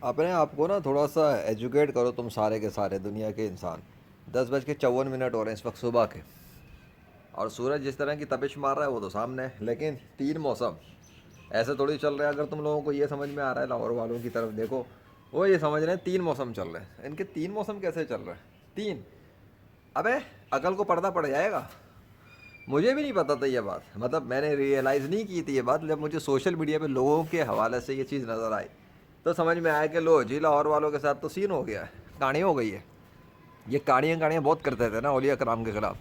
اپنے آپ کو نا تھوڑا سا ایجوکیٹ کرو تم سارے کے سارے دنیا کے انسان. 10:54 ہو رہے ہیں اس وقت صبح کے, اور سورج جس طرح کی تپش مار رہا ہے وہ تو سامنے ہے, لیکن تین موسم ایسے تھوڑی چل رہے ہیں. اگر تم لوگوں کو یہ سمجھ میں آ رہا ہے, لاہور والوں کی طرف دیکھو, وہ یہ سمجھ رہے ہیں تین موسم چل رہے ہیں. ان کے تین موسم کیسے چل رہے ہیں تین؟ ابے عقل کو پردہ پڑ جائے گا. مجھے بھی نہیں پتا تھا یہ بات, مطلب میں نے ریئلائز نہیں کی تھی یہ بات. جب مجھے سوشل میڈیا پہ لوگوں کے حوالے سے یہ چیز نظر آئی تو سمجھ میں آیا کہ لو جی لاہور والوں کے ساتھ تو سین ہو گیا ہے, کہانی ہو گئی ہے. یہ کاڑیاں بہت کرتے تھے نا اولیاء کرام کے خلاف.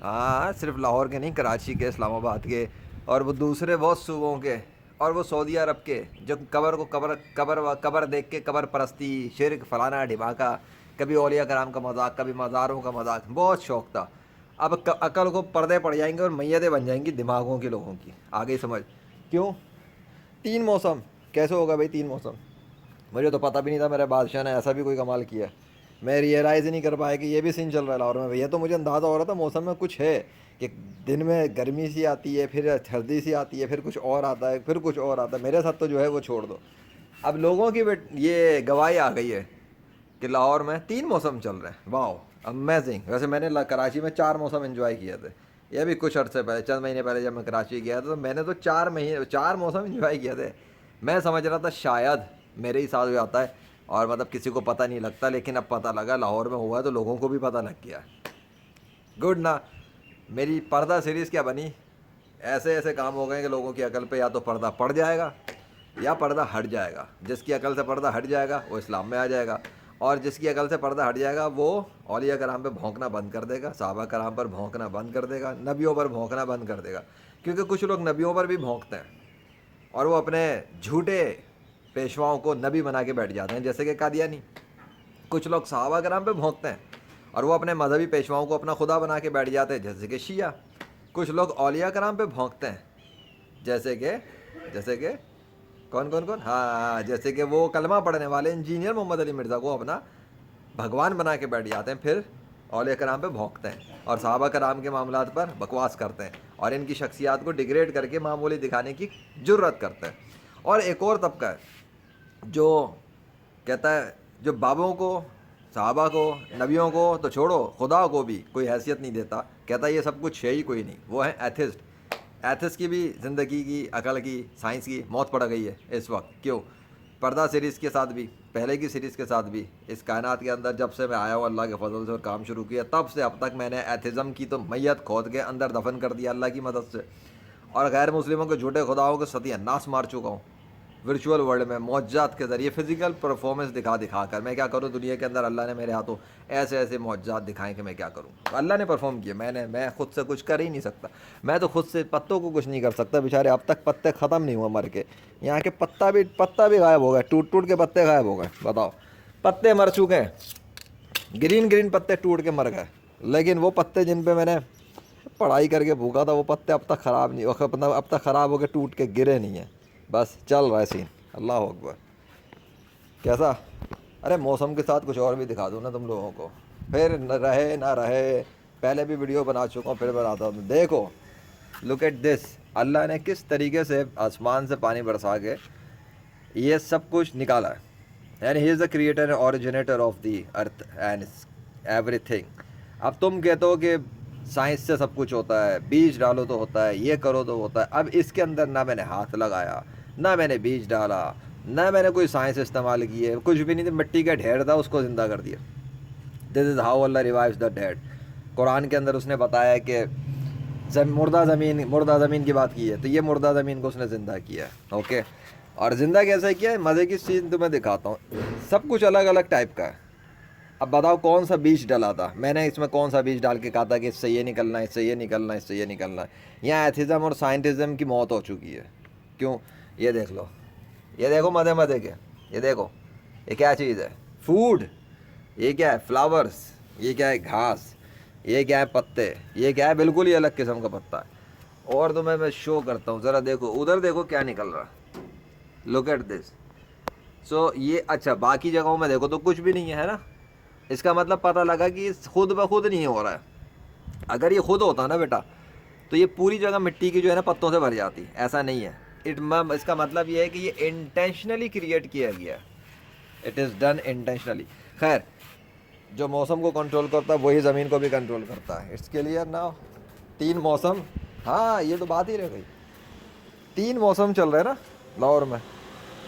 ہاں, صرف لاہور کے نہیں, کراچی کے, اسلام آباد کے, اور وہ دوسرے بہت صوبوں کے, اور وہ سعودی عرب کے, جو قبر کو قبر دیکھ کے قبر پرستی, شرک, فلانا ڈھماکہ, کبھی اولیاء کرام کا مذاق, کبھی مزاروں کا مذاق, بہت شوق تھا. اب عقل کو پردے پڑ جائیں گے اور میتیں بن جائیں گی دماغوں کے لوگوں کی. آگے سمجھ کیوں تین موسم کیسے ہوگا بھائی تین موسم؟ مجھے تو پتہ بھی نہیں تھا, میرے بادشاہ نے ایسا بھی کوئی کمال کیا. میں ریئلائز ہی نہیں کر پایا کہ یہ بھی سین چل رہا ہے لاہور میں. یہ تو مجھے اندازہ ہو رہا تھا موسم میں کچھ ہے, کہ دن میں گرمی سی آتی ہے, پھر سردی سی آتی ہے, پھر کچھ اور آتا ہے, پھر کچھ اور آتا ہے. میرے ساتھ تو جو ہے وہ چھوڑ دو. اب لوگوں کی یہ گواہی آ گئی ہے کہ لاہور میں تین موسم چل رہے ہیں. واو, امیزنگ. ویسے میں نے کراچی میں 4 موسم انجوائے کیے تھے. یہ بھی کچھ عرصے پہلے, چند مہینے پہلے جب میں کراچی گیا تھا تو میں نے تو 4 موسم انجوائے کیے تھے. میں سمجھ رہا تھا شاید میرے ہی ساتھ ہو جاتا ہے, اور مطلب کسی کو پتہ نہیں لگتا, لیکن اب پتہ لگا لاہور میں ہوا ہے تو لوگوں کو بھی پتہ لگ گیا. گڈ نا. میری پردہ سیریز کیا بنی؟ ایسے ایسے کام ہو گئے کہ لوگوں کی عقل پہ یا تو پردہ پڑ جائے گا یا پردہ ہٹ جائے گا. جس کی عقل سے پردہ ہٹ جائے گا وہ اسلام میں آ جائے گا, اور جس کی عقل سے پردہ ہٹ جائے گا وہ اولیاء کرام پہ بھونکنا بند کر دے گا, صحابہ کرام پر بھونکنا بند کر دے گا, نبیوں پر بھونکنا بند کر دے گا. کیونکہ کچھ لوگ نبیوں پر بھی بھونکتے ہیں اور وہ اپنے جھوٹے پیشواؤں کو نبی بنا کے بیٹھ جاتے ہیں, جیسے کہ قادیانی. کچھ لوگ صحابہ کرام پہ بھونکتے ہیں اور وہ اپنے مذہبی پیشواؤں کو اپنا خدا بنا کے بیٹھ جاتے ہیں, جیسے کہ شیعہ. کچھ لوگ اولیاء کرام پہ بھونکتے ہیں, جیسے کہ کون ہاں, جیسے کہ وہ کلمہ پڑھنے والے انجینئر محمد علی مرزا کو اپنا بھگوان بنا کے بیٹھ جاتے ہیں, پھر اولیاء کرام پہ بھونکتے ہیں اور صحابہ کرام کے معاملات پر بکواس کرتے ہیں, اور ان کی شخصیات کو ڈیگریڈ کر کے معمولی دکھانے کی جرت کرتے ہیں. اور ایک اور طبقہ ہے جو کہتا ہے, جو بابوں کو, صحابہ کو, نبیوں کو تو چھوڑو, خدا کو بھی کوئی حیثیت نہیں دیتا, کہتا ہے یہ سب کچھ ہے ہی کوئی نہیں. وہ ہیں ایتھسٹ. ایتھسٹ کی بھی زندگی کی, عقل کی, سائنس کی موت پڑ گئی ہے اس وقت. کیوں؟ پردہ سیریز کے ساتھ بھی, پہلے کی سیریز کے ساتھ بھی, اس کائنات کے اندر جب سے میں آیا ہوں اللہ کے فضل سے اور کام شروع کیا, تب سے اب تک میں نے ایتھزم کی تو میت کھود کے اندر دفن کر دیا اللہ کی مدد سے, اور غیر مسلموں کے جھوٹے خداؤں کو ستیہ ناس مار چکا ہوں ورچوئل ورلڈ میں معجزات کے ذریعے. فزیکل پرفارمنس دکھا کر میں کیا کروں دنیا کے اندر؟ اللہ نے میرے ہاتھوں ایسے ایسے معجزات دکھائیں کہ میں کیا کروں. اللہ نے پرفارم کیا, میں خود سے کچھ کر ہی نہیں سکتا. میں تو خود سے پتوں کو کچھ نہیں کر سکتا بیچارے, اب تک پتے ختم نہیں ہوئے مر کے. یہاں کے پتا بھی غائب ہو گئے, ٹوٹ کے پتے غائب ہو گئے. بتاؤ, پتے مر چکے ہیں, گرین پتے ٹوٹ کے مر گئے, لیکن وہ پتے جن پہ میں نے پڑھائی کر کے بھوکا تھا وہ پتے اب تک خراب نہیں, اب تک خراب ہو کے ٹوٹ کے گرے نہیں ہیں. بس چل رہا ہے سین. اللہ اکبر. کیسا؟ ارے موسم کے ساتھ کچھ اور بھی دکھا دوں نا تم لوگوں کو, پھر رہے نہ رہے. پہلے بھی ویڈیو بنا چکا ہوں, پھر بناتا ہوں. دیکھو, لک ایٹ دس. اللہ نے کس طریقے سے آسمان سے پانی برسا کے یہ سب کچھ نکالا ہے. And he is the creator and originator of the earth and every thing. اب تم کہتے ہو کہ سائنس سے سب کچھ ہوتا ہے, بیج ڈالو تو ہوتا ہے, یہ کرو تو ہوتا ہے. اب اس کے اندر نہ میں نے ہاتھ لگایا, نہ میں نے بیج ڈالا, نہ میں نے کوئی سائنس استعمال کی ہے, کچھ بھی نہیں تھی. مٹی کا ڈھیر تھا, اس کو زندہ کر دیا. دس is how Allah ریوائوز the dead. قرآن کے اندر اس نے بتایا ہے کہ مردہ زمین کی بات کی ہے, تو یہ مردہ زمین کو اس نے زندہ کیا ہے. اوکے, اور زندہ کیسے کیا ہے؟ مزے کی چیز تمہیں دکھاتا ہوں. سب کچھ الگ الگ ٹائپ کا ہے. اب بتاؤ کون سا بیج ڈالا تھا میں نے, اس میں کون سا بیج ڈال کے کہا تھا کہ اس سے یہ نکلنا ہے, اس سے یہ نکلنا ہے, اس سے یہ نکلنا ہے. یہاں ایتھزم اور سائنٹزم کی موت ہو چکی ہے. کیوں؟ یہ دیکھ لو, یہ دیکھو مزے کے, یہ دیکھو, یہ کیا چیز ہے؟ فوڈ. یہ کیا ہے؟ فلاورز. یہ کیا ہے؟ گھاس. یہ کیا ہے؟ پتے. یہ کیا ہے؟ بالکل ہی الگ قسم کا پتا ہے. اور تمہیں میں شو کرتا ہوں, ذرا دیکھو ادھر, دیکھو کیا نکل رہا. لک ایٹ دس. سو یہ اچھا, باقی جگہوں میں دیکھو تو کچھ بھی نہیں ہے نا. اس کا مطلب پتہ لگا کہ خود بخود نہیں ہو رہا ہے. اگر یہ خود ہوتا نا بیٹا تو یہ پوری جگہ مٹی کی جو ہے نا پتوں سے بھر جاتی. ایسا نہیں ہے. اس کا مطلب یہ ہے کہ یہ انٹینشنلی کریٹ کیا گیا ہے. It is done intentionally. خیر جو موسم کو کنٹرول کرتا ہے وہی زمین کو بھی کنٹرول کرتا ہے. اٹس کلیئر نا. 3 موسم, ہاں یہ تو بات ہی رہ گئی. 3 موسم چل رہے ہیں نا لاہور میں.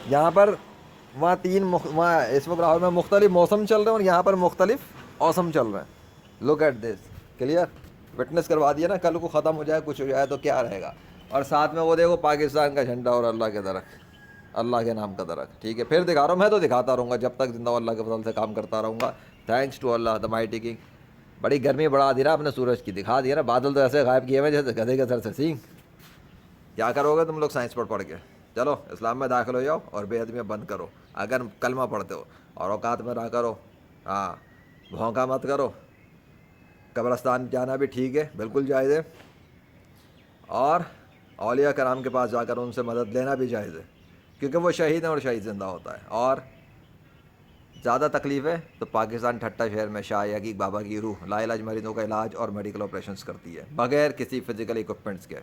یہاں پر وہاں وہاں اس وقت لاہور میں مختلف موسم چل رہے ہیں اور یہاں پر مختلف موسم چل رہے ہیں. Look at this. Clear. Witness کروا دیا نا. کل کو ختم ہو جائے کچھ ہو جائے تو کیا رہے گا. اور ساتھ میں وہ دیکھو پاکستان کا جھنڈا اور اللہ کے درخت, اللہ کے نام کا درخت. ٹھیک ہے پھر دکھا رہا ہوں. میں تو دکھاتا رہوں گا جب تک زندہ اللہ کے فضل سے کام کرتا رہوں گا. تھینکس ٹو اللہ دا مائٹی کنگ. بڑی گرمی بڑھا دی نا اپنے سورج کی, دکھا دیا نا. بادل تو ایسے غائب کیے ہوئے جیسے گدھے کے سر سے سینگ. کیا کرو گے تم لوگ سائنس پڑھ کے. چلو اسلام میں داخل ہو جاؤ اور بے ادبیاں بند کرو اگر کلمہ پڑھتے ہو, اور اوقات میں رہا کرو. ہاں بھونکا مت کرو. قبرستان جانا بھی ٹھیک ہے, بالکل جائز ہے, اور اولیاء کرام کے پاس جا کر ان سے مدد لینا بھی جائز ہے, کیونکہ وہ شہید ہیں اور شہید زندہ ہوتا ہے. اور زیادہ تکلیف ہے تو پاکستان ٹھٹا شہر میں شاہ یقین بابا کی روح لا علاج مریضوں کا علاج اور میڈیکل آپریشنس کرتی ہے بغیر کسی فزیکل اکوپمنٹس کے.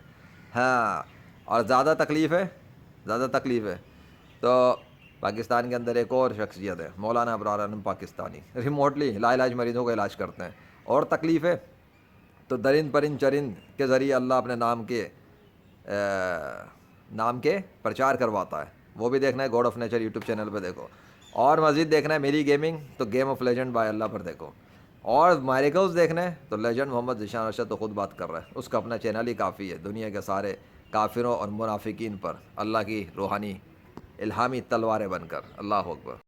ہاں اور زیادہ تکلیف ہے تو پاکستان کے اندر ایک اور شخصیت ہے, مولانا ابرار انم پاکستانی, ریموٹلی لا علاج مریضوں کا علاج کرتے ہیں. اور تکلیف ہے تو درند پرند چرند کے ذریعے اللہ اپنے نام کے پرچار کرواتا ہے. وہ بھی دیکھنا ہے God of nature YouTube channel پہ دیکھو. اور مزید دیکھنا ہے میری گیمنگ تو گیم آف لیجنڈ بائی اللہ پر دیکھو. اور میریکلز دیکھنا ہے تو لیجنڈ محمد ذیشان ارشد تو خود بات کر رہا ہے, اس کا اپنا چینل ہی کافی ہے دنیا کے سارے کافروں اور منافقین پر اللہ کی روحانی الہامی تلواریں بن کر. اللہ اکبر.